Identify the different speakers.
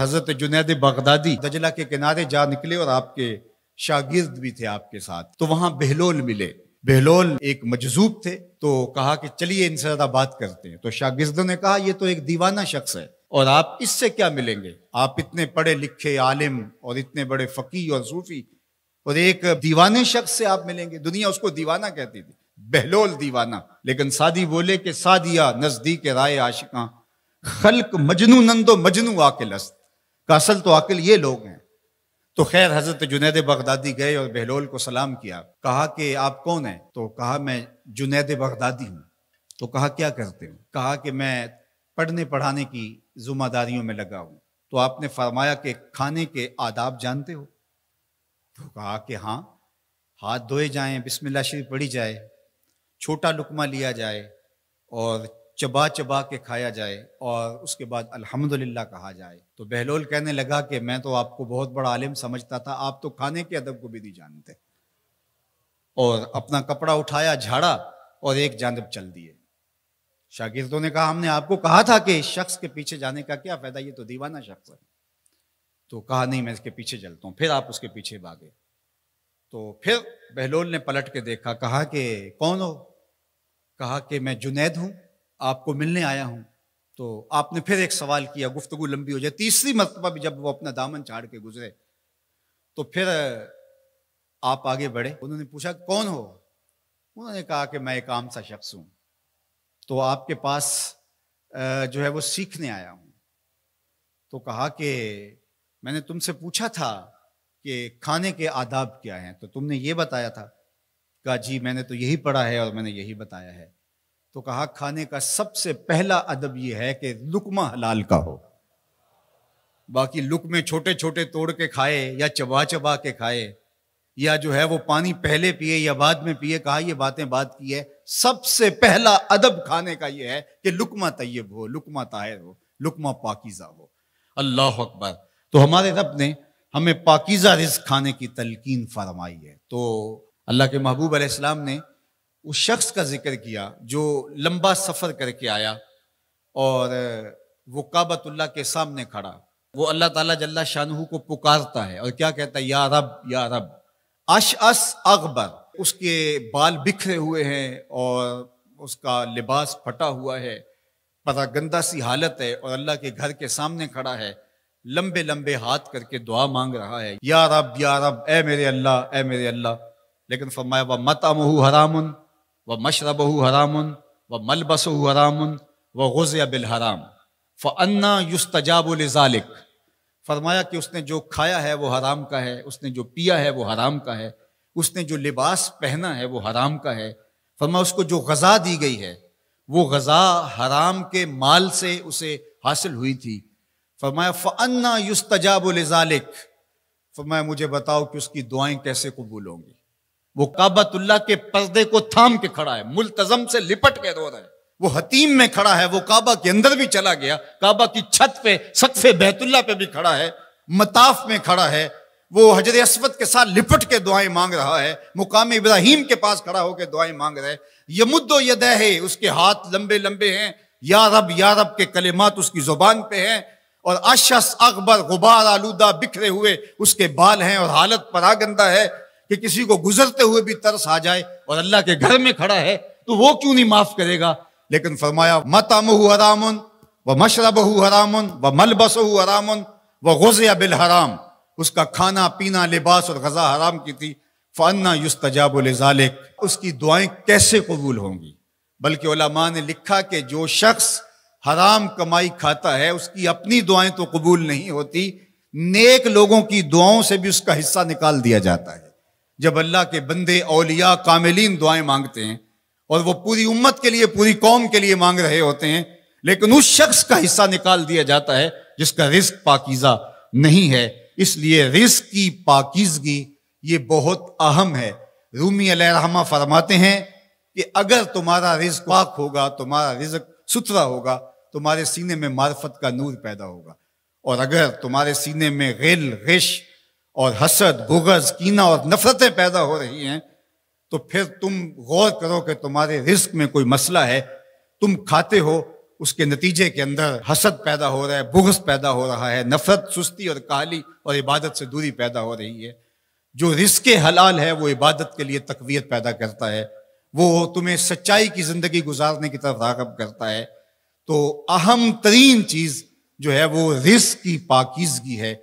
Speaker 1: حضرت جنید بغدادی دجلہ کے کنارے جا نکلے اور آپ کے شاگرد بھی تھے آپ کے ساتھ، تو وہاں بہلول ملے۔ بہلول ایک مجذوب تھے، تو کہا کہ چلیے ان سے ذرا بات کرتے ہیں۔ تو شاگردوں نے کہا یہ تو ایک دیوانہ شخص ہے اور آپ اس سے کیا ملیں گے؟ آپ اتنے پڑھے لکھے عالم اور اتنے بڑے فقیہ اور صوفی، اور ایک دیوانے شخص سے آپ ملیں گے؟ دنیا اس کو دیوانہ کہتی تھی، بہلول دیوانہ۔ لیکن سعدی بولے کہ سعدیہ نزدیک رائے عاشقاں، خلق مجنو نندو مجنو عاقل است، کا اصل تو عاقل یہ لوگ ہیں۔ تو خیر حضرت جنید بغدادی گئے اور بہلول کو سلام کیا، کہا کہ آپ کون ہیں؟ تو کہا میں جنید بغدادی ہوں۔ تو کہا کیا کرتے ہو؟ کہا کہ میں پڑھنے پڑھانے کی ذمہ داریوں میں لگا ہوں۔ تو آپ نے فرمایا کہ کھانے کے آداب جانتے ہو؟ تو کہا کہ ہاں، ہاتھ دھوئے جائیں، بسم اللہ شریف پڑھی جائے، چھوٹا لقمہ لیا جائے اور چبا چبا کے کھایا جائے اور اس کے بعد الحمدللہ کہا جائے۔ تو بہلول کہنے لگا کہ میں تو آپ کو بہت بڑا عالم سمجھتا تھا، آپ تو کھانے کے ادب کو بھی نہیں جانتے۔ اور اپنا کپڑا اٹھایا، جھاڑا اور ایک جانب چل دیے۔ شاگردوں نے کہا ہم نے آپ کو کہا تھا کہ اس شخص کے پیچھے جانے کا کیا فائدہ، یہ تو دیوانہ شخص ہے۔ تو کہا نہیں میں اس کے پیچھے چلتا ہوں۔ پھر آپ اس کے پیچھے بھاگے۔ تو پھر بہلول نے پلٹ کے دیکھا، کہا کہ کون ہو؟ کہا کہ میں جنید ہوں، آپ کو ملنے آیا ہوں۔ تو آپ نے پھر ایک سوال کیا، گفتگو لمبی ہو جائے۔ تیسری مرتبہ بھی جب وہ اپنا دامن چاڑ کے گزرے تو پھر آپ آگے بڑھے۔ انہوں نے پوچھا کون ہو؟ انہوں نے کہا کہ میں ایک عام سا شخص ہوں، تو آپ کے پاس جو ہے وہ سیکھنے آیا ہوں۔ تو کہا کہ میں نے تم سے پوچھا تھا کہ کھانے کے آداب کیا ہیں، تو تم نے یہ بتایا تھا۔ کہا جی میں نے تو یہی پڑھا ہے اور میں نے یہی بتایا ہے۔ تو کہا کھانے کا سب سے پہلا ادب یہ ہے کہ لقمہ حلال کا ہو، باقی لقمے چھوٹے چھوٹے توڑ کے کھائے یا چبا چبا کے کھائے یا جو ہے وہ پانی پہلے پیے یا بعد میں پیے، کہا یہ باتیں بات کی ہے۔ سب سے پہلا ادب کھانے کا یہ ہے کہ لقمہ طیب ہو، لقمہ طاہر ہو، لقمہ پاکیزہ ہو۔ اللہ اکبر۔ تو ہمارے رب نے ہمیں پاکیزہ رزق کھانے کی تلقین فرمائی ہے۔ تو اللہ کے محبوب علیہ السلام نے اس شخص کا ذکر کیا جو لمبا سفر کر کے آیا اور وہ کعبۃ اللہ کے سامنے کھڑا، وہ اللہ تعالیٰ جل شانہ کو پکارتا ہے اور کیا کہتا ہے؟ یا رب یا رب، اشعث اغبر، اس کے بال بکھرے ہوئے ہیں اور اس کا لباس پھٹا ہوا ہے، پراگندہ سی حالت ہے اور اللہ کے گھر کے سامنے کھڑا ہے، لمبے لمبے ہاتھ کر کے دعا مانگ رہا ہے، یا رب اے میرے اللہ، اے میرے اللہ۔ لیکن فرمایا وَمَطْعَمُهُ حَرَامٌ وَمَشْرَبُهُ حَرَامٌ وَمَلْبَسُهُ حَرَامٌ وَغُذِّيَ بِالْحَرَامِ فَأَنَّىٰ يُسْتَجَابُ لِذَٰلِكَ۔ فرمایا کہ اس نے جو کھایا ہے وہ حرام کا ہے، اس نے جو پیا ہے وہ حرام کا ہے، اس نے جو لباس پہنا ہے وہ حرام کا ہے۔ فرمایا اس کو جو غذا دی گئی ہے وہ غذا حرام کے مال سے اسے حاصل ہوئی تھی۔ فرمایا فَأَنَّىٰ يُسْتَجَابُ لِذَٰلِكَ۔ فرمایا مجھے بتاؤ کہ اس کی دعائیں کیسے قبول ہوں گی؟ وہ کعبۃ اللہ کے پردے کو تھام کے کھڑا ہے، ملتزم سے لپٹ کے رو رہا ہے، وہ حتیم میں کھڑا ہے، وہ کعبہ کے اندر بھی چلا گیا، کعبہ کی چھت پہ سقف بیت اللہ پہ بھی کھڑا ہے، مطاف میں کھڑا ہے، وہ حجر اسود کے ساتھ لپٹ کے دعائیں مانگ رہا ہے، مقام ابراہیم کے پاس کھڑا ہو کے دعائیں مانگ رہا ہے، یمد یدہ، اس کے ہاتھ لمبے لمبے ہیں، یا رب کے کلمات اس کی زبان پہ ہیں، اور اشعث اغبر، غبار آلودہ بکھرے ہوئے اس کے بال ہیں اور حالت پراگندہ ہے کہ کسی کو گزرتے ہوئے بھی ترس آ جائے، اور اللہ کے گھر میں کھڑا ہے تو وہ کیوں نہیں معاف کرے گا؟ لیکن فرمایا مطعمہ حرام ومشربہ حرام وملبسہ حرام وغذی بالحرام، اس کا کھانا پینا لباس اور غذا حرام کی تھی۔ فَأَنَّىٰ يُسْتَجَابُ لِذَٰلِكَ، اس کی دعائیں کیسے قبول ہوں گی؟ بلکہ علماء نے لکھا کہ جو شخص حرام کمائی کھاتا ہے اس کی اپنی دعائیں تو قبول نہیں ہوتی، نیک لوگوں کی دعاؤں سے بھی اس کا حصہ نکال دیا جاتا ہے۔ جب اللہ کے بندے اولیاء کاملین دعائیں مانگتے ہیں اور وہ پوری امت کے لیے، پوری قوم کے لیے مانگ رہے ہوتے ہیں، لیکن اس شخص کا حصہ نکال دیا جاتا ہے جس کا رزق پاکیزہ نہیں ہے۔ اس لیے رزق کی پاکیزگی یہ بہت اہم ہے۔ رومی علیہ الرحمہ فرماتے ہیں کہ اگر تمہارا رزق پاک ہوگا، تمہارا رزق ستھرا ہوگا، تمہارے سینے میں معرفت کا نور پیدا ہوگا، اور اگر تمہارے سینے میں غل، غش اور حسد، بغض، کینہ اور نفرتیں پیدا ہو رہی ہیں تو پھر تم غور کرو کہ تمہارے رزق میں کوئی مسئلہ ہے۔ تم کھاتے ہو اس کے نتیجے کے اندر حسد پیدا ہو رہا ہے، بغض پیدا ہو رہا ہے، نفرت، سستی اور کاہلی اور عبادت سے دوری پیدا ہو رہی ہے۔ جو رزق حلال ہے وہ عبادت کے لیے تقویت پیدا کرتا ہے، وہ تمہیں سچائی کی زندگی گزارنے کی طرف راغب کرتا ہے۔ تو اہم ترین چیز جو ہے وہ رزق کی پاکیزگی ہے۔